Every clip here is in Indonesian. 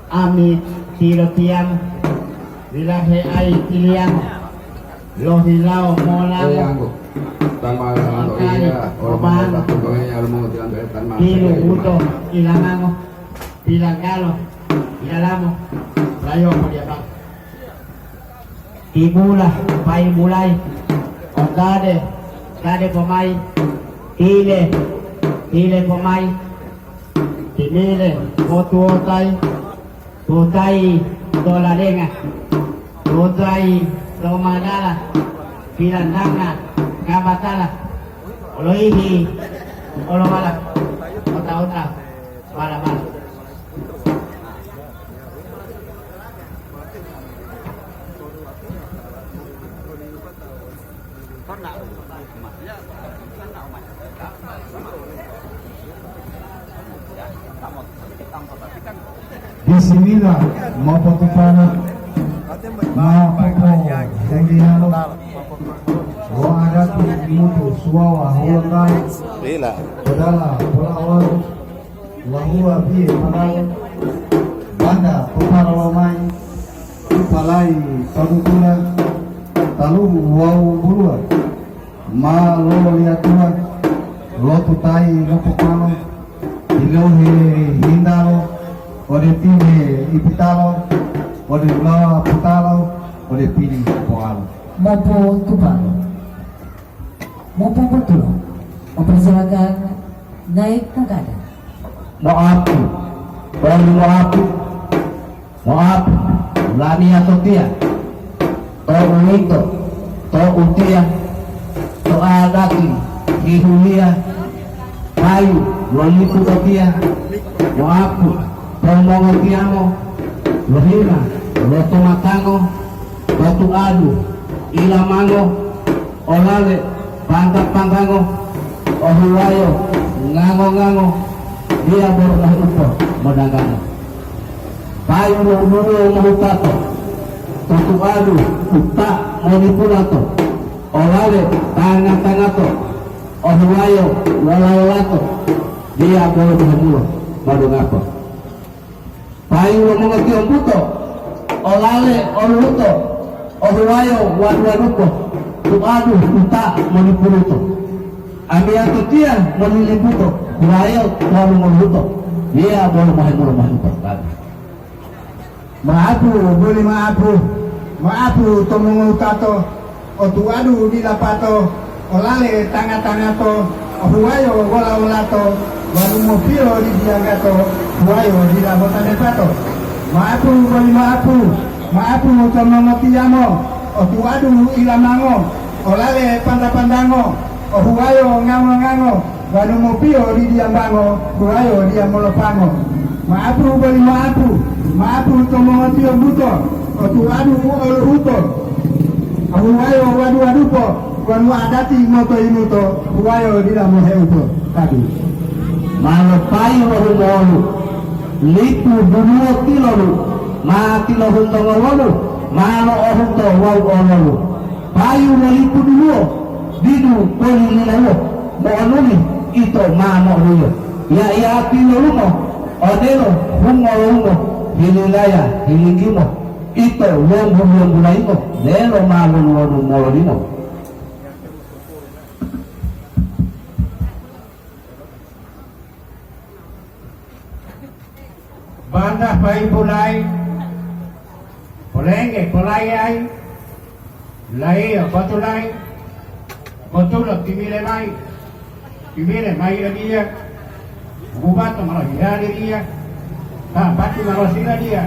Ami tilo tiang Bilahe ay tiliang Lohilaw molang Obahan Tilo uto Ilangango Bilangalo Ilalamo Layo mo dia bang Ibula Pai mulai Ogade Gade pemai Tile pemai Timile Otuotai Tutai Dolarenga Tutai Domanala Pilandanga Gabatala Oloihi Olomala Ota Bala Bismillah mau potupana mau popo hengiano wa adatu mutu suawa huwa Lila. padala pulawal wa huwa bi padal banda puparawamai palai sadukuna talu wau burua ma lo liatua lo tutai lo popano ilohe hindalo ode pine ipitalo ode la putalo ode pini poalo Maupun kupalo maupun betul mempersilakan naik tangga. Moapu Baru Moapu Lani atau tia To umito To utia To adaki Hihulia Kayu Lolipu kotia Moapu Tomongo tiamo Lohina Loto matango Lotu adu Ilamango Olale Panggango Ohuwayo Ngango dia berlah upo modangano payu nuru mahutato tutu adu uta manipulato olale tangato ohuwayo walawalato dia berlah mulu modangako payu mengati ombuto olale oluto ohuwayo waduaduko tutu adu uta manipulato Ambiato tia maniliputo kuayo walu maluto dia boleh mahimuto maapu boleh maapu tomongo tato otuadu dilapato olale tangato ohuwayo wala-walato walu mopio di diagato huwayo dilabotane pato maapu boleh maapu tomongo tiamo otuadu ilamango olale pandango ohuwayo ngango wanu mopio di diambango huwayo dia molopango maapu bali maapu tomongo tio buto otuadu oluto ohuwayo wadupo wanu adati moto imuto huwayo dia moheuto tadi malo payu lohumolu lipu dunuo tilolu ma tilo huntongo wolu malo ohunto wau ololu payu lipu dunuo Didu poli nilawo mo anuni ito mamo huyo ya pinolumo odelo humo hililaya hilingimo ito lombu laimo delo malo wodu molodimo banda pai pulai polai ai lai patulai betul timile mai dia bubat malah dia batu malah dia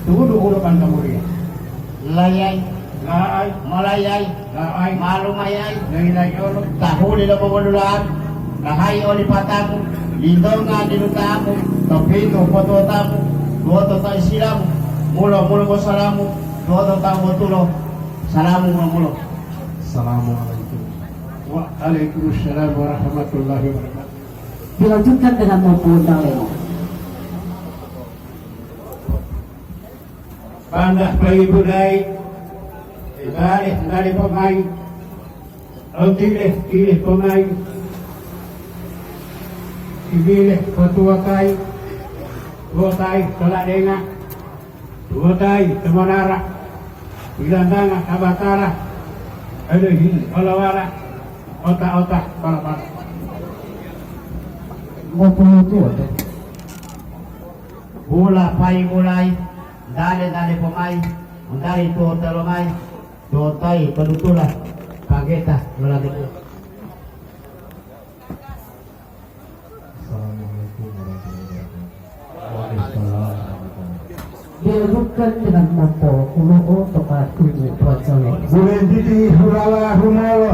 tudu udah pantamuria layai malayai malumayai lai olo tahu di dalam pengeluaran lahai oli patamu lindonga di lutamu topito foto tamu foto tak isilamu mulo salamu foto tamu tulo salamu mulo Assalamualaikum Waalaikumsalam warahmatullahi wabarakatuh. Dilanjutkan dengan maupun daleo. Pandah bayi budai, dari pemain, pilih pemain, pilih ketua kai, tolak dengar, Tuotai, Temanara, Bilandanga, Abatara, Adehi, Olawara, Ota, Palapara. Mopo itu ada. Bula pai mulai, dale pemai, dari tuo telomai, tuotai penutulah, kageta melalui. Assalamualaikum warahmatullahi wabarakatuh. Dilakukan dengan mopo kulo tepat tujuh tuacale. Bulan titi hurala humolo,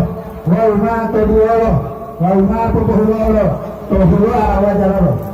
walma to duolo, walma to hurolo, to hurala wajalolo.